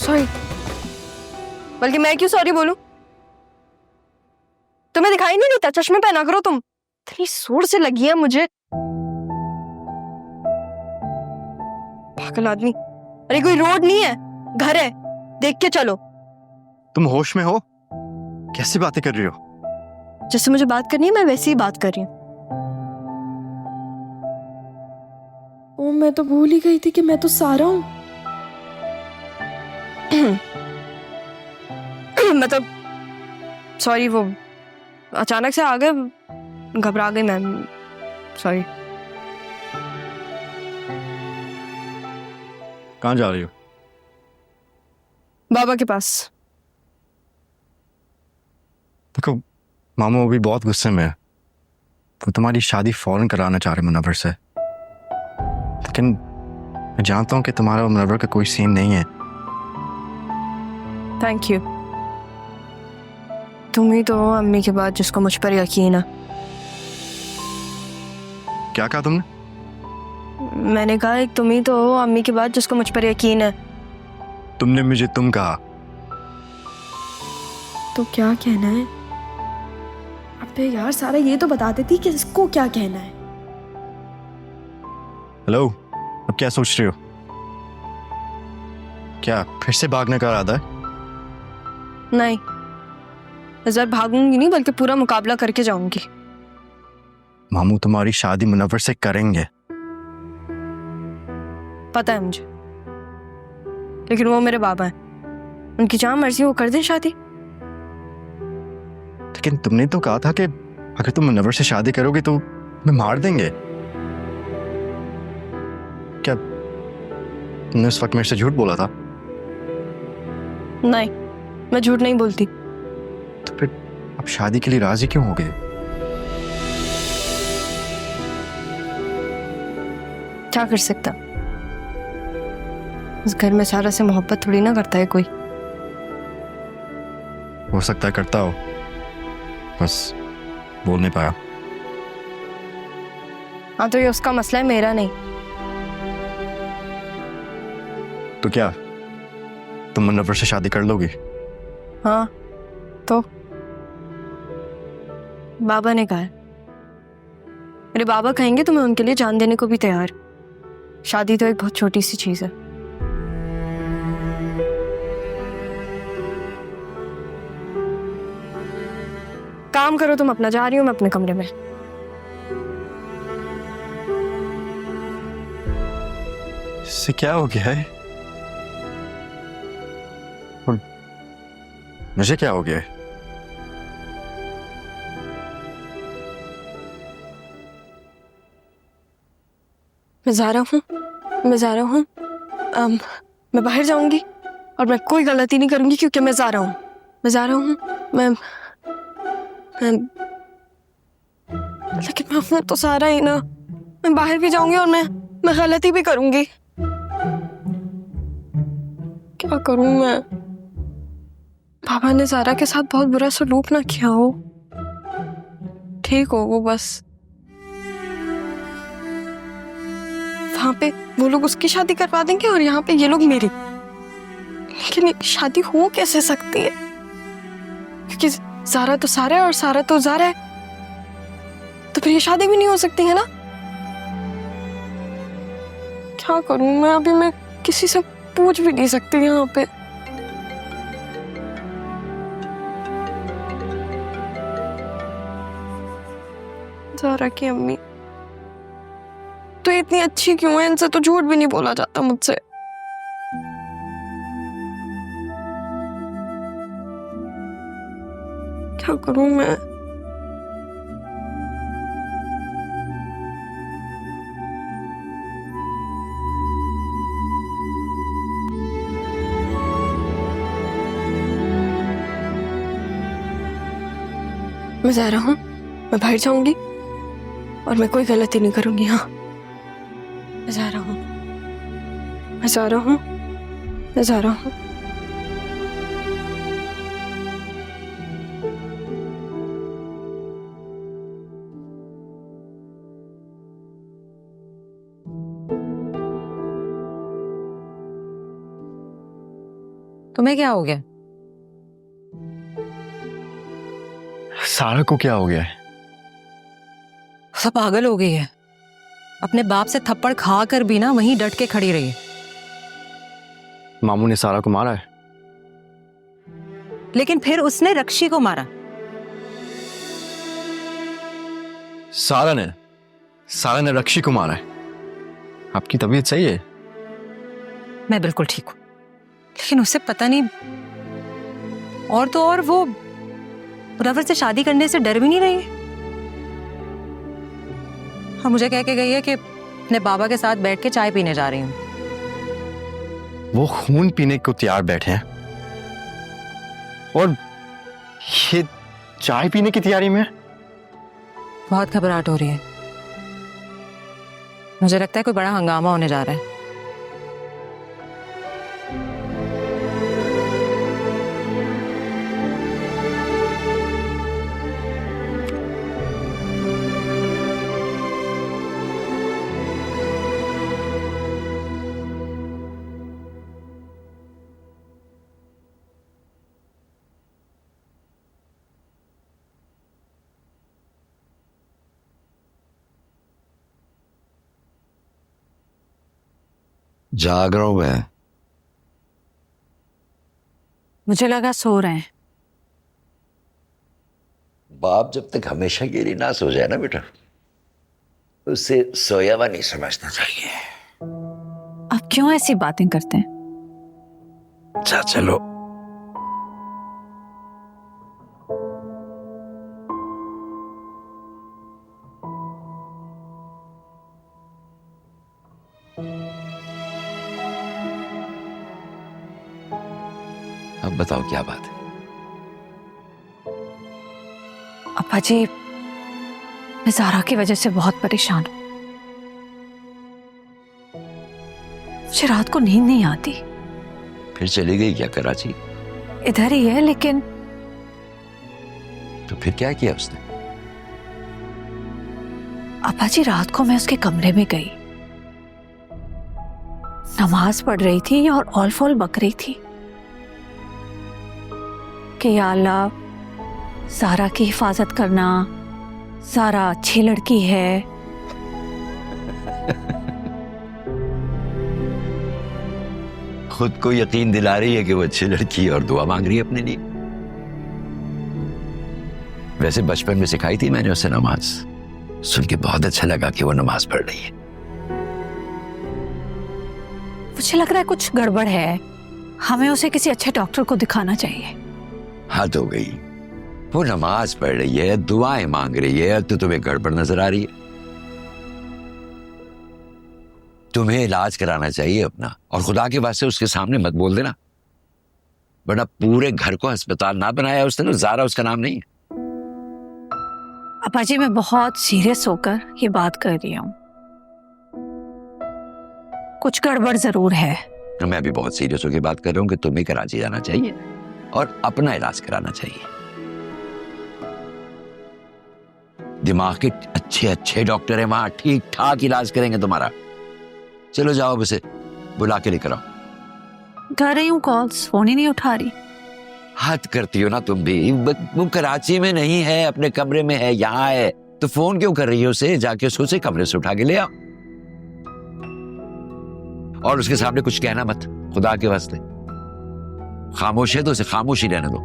Sorry. बल्कि मैं क्यों सॉरी बोलूं? तुम्हें दिखाई नहीं देता? चश्मे पहना करो तुम। इतनी जोर से लगी है मुझे। पागल आदमी। अरे कोई रोड नहीं है, घर है, देख के चलो। तुम होश में हो? कैसी बातें कर रही हो? जैसे मुझे बात करनी है मैं वैसे ही बात कर रही हूँ। ओ, मैं तो भूल ही गई थी कि मैं तो सारा हूँ। मतलब सॉरी, वो अचानक से आ गए, घबरा गई मैम, सॉरी। कहाँ जा रही हो? बाबा के पास। देखो, मामू अभी बहुत गुस्से में है। वो तुम्हारी शादी फौरन कराना चाह रहे मुनव्वर से, लेकिन मैं जानता हूँ कि तुम्हारा और मुनव्वर का कोई सीन नहीं है। Thank you. तुम ही तो हो अम्मी के बाद जिसको मुझ पर यकीन है। क्या कहा तुमने? मैंने कहा एक तुम ही तो हो अम्मी के बाद जिसको मुझ पर यकीन है। तुमने मुझे तुम कहा। तो क्या कहना है? अबे यार, सारा ये तो बता देती कि इसको क्या कहना है। हेलो, अब क्या सोच रही हो? क्या फिर से भागने का इरादा है? नहीं, इस बार भागूंगी नहीं बल्कि पूरा मुकाबला करके जाऊंगी। मामू तुम्हारी शादी मुनव्वर से करेंगे। पता है मुझे, लेकिन वो मेरे बाबा हैं, उनकी जहां मर्जी वो कर दें शादी। लेकिन तुमने तो कहा था कि अगर तुम मुनव्वर से शादी करोगे तो मैं मार देंगे। क्या तुमने उस वक्त मेरे से झूठ बोला था? नहीं, मैं झूठ नहीं बोलती। तो फिर अब शादी के लिए राजी क्यों हो गए? क्या कर सकता, इस घर में सारा से मोहब्बत थोड़ी ना करता है कोई। हो सकता है करता हो, बस बोल नहीं पाया। हाँ, तो ये उसका मसला है, मेरा नहीं। तो क्या तुम मुनव्वर से शादी कर लोगी? हाँ, तो बाबा ने कहा है। मेरे बाबा कहेंगे तो मैं उनके लिए जान देने को भी तैयार। शादी तो एक बहुत छोटी सी चीज है। काम करो तुम अपना, जा रही हूँ मैं अपने कमरे में। इससे क्या हो गया है? और मुझे क्या हो गया है? मैं जा रहा हूँ, मैं जा रहा हूँ। मैं बाहर जाऊंगी और मैं कोई गलती नहीं करूंगी क्योंकि मैं जा रहा हूँ। मैं जा रहा हूँ। मैं लेकिन मैं हूँ तो सारा ही ना। मैं बाहर भी जाऊंगी और मैं गलती भी करूंगी। क्या करूं मैं? पापा ने सारा के साथ बहुत बुरा सलूक ना किया हो, ठीक हो वो बस। वहां पे वो लोग उसकी शादी करवा देंगे और यहाँ पे ये लोग मेरी। लेकिन ये शादी हो कैसे सकती है? क्योंकि सारा तो सारा है और सारा तो ज़ारा है, तो फिर ये शादी भी नहीं हो सकती है ना। क्या करूं मैं? अभी मैं किसी से पूछ भी नहीं सकती यहाँ पे। ज़ारा की अम्मी तो इतनी अच्छी क्यों है? इनसे तो झूठ भी नहीं बोला जाता मुझसे। क्या करूं मैं? मैं जा रहा हूँ, मैं बाहर जाऊंगी और मैं कोई गलती नहीं करूंगी। हाँ, मैं जा रहा हूँ, मैं जा रहा हूँ, मैं जा रहा हूँ। तुम्हें क्या हो गया? सारा को क्या हो गया है? सब पागल हो गई है। अपने बाप से थप्पड़ खा कर भी ना वहीं डट के खड़ी रही। मामू ने सारा को मारा है? लेकिन फिर उसने रक्षी को मारा। सारा ने रक्षी को मारा है। आपकी तबीयत सही है? मैं बिल्कुल ठीक हूं, लेकिन उसे पता नहीं। और तो और वो मुनव्वर से शादी करने से डर भी नहीं रही है। और मुझे कह के गई है कि अपने बाबा के साथ बैठ के चाय पीने जा रही हूँ। वो खून पीने को तैयार बैठे हैं और ये चाय पीने की तैयारी में। बहुत घबराहट हो रही है। मुझे लगता है कोई बड़ा हंगामा होने जा रहा है। जाग रहा हूं मैं। मुझे लगा सो रहे हैं। बाप जब तक हमेशा के लिए ना सो जाए ना बेटा, उसे सोया हुआ नहीं समझना चाहिए। आप क्यों ऐसी बातें करते हैं? अच्छा चलो। अब बताओ क्या बात है? अप्पा जी, मैं ज़ारा की वजह से बहुत परेशान हूं। मुझे रात को नींद नहीं आती। फिर चली गई क्या कराची? इधर ही है, लेकिन तो फिर क्या किया उसने? अप्पा जी, रात को मैं उसके कमरे में गई, नमाज पढ़ रही थी और ऑल फॉल बक रही थी कि या अल्लाह, ज़ारा की हिफाजत करना, ज़ारा अच्छी लड़की है। खुद को यकीन दिला रही है कि वो अच्छी लड़की है और दुआ मांग रही है अपने लिए। वैसे बचपन में सिखाई थी मैंने उसे नमाज, सुन के बहुत अच्छा लगा कि वो नमाज पढ़ रही है। मुझे लग रहा है कुछ गड़बड़ है। हमें उसे किसी अच्छे डॉक्टर को दिखाना चाहिए। हद हो गई। वो नमाज पढ़ रही है, दुआएं मांग रही है, तो तुम्हें गड़बड़ नजर आ रही है। तुम्हें इलाज कराना चाहिए अपना, और खुदा के वास्ते उसके सामने मत बोल देना, वरना पूरे घर को अस्पताल ना बनाया उसने तो ज़ारा उसका नाम नहीं है। अप्पा जी, मैं बहुत सीरियस होकर ये बात कर रही हूँ। कुछ गड़बड़ जरूर है। तो मैं भी बहुत सीरियस होकर बात कर रहा हूँ कि तुम्हें कराची जाना चाहिए और अपना इलाज कराना चाहिए। दिमाग के अच्छे अच्छे डॉक्टर हैं वहां, ठीक ठाक इलाज करेंगे तुम्हारा। चलो जाओ, उसे बुला के लेकर आओ। कर रही हूँ कॉल्स, फोन ही नहीं उठा रही। हद करती हो ना तुम भी। वो कराची में नहीं है, अपने कमरे में है, यहाँ है, तो फोन क्यों कर रही हो उसे? जाके उसे कमरे से उठा के ले आओ, और उसके सामने कुछ कहना मत, खुदा के वास्ते। खामोश है तो उसे खामोश ही रहने दो।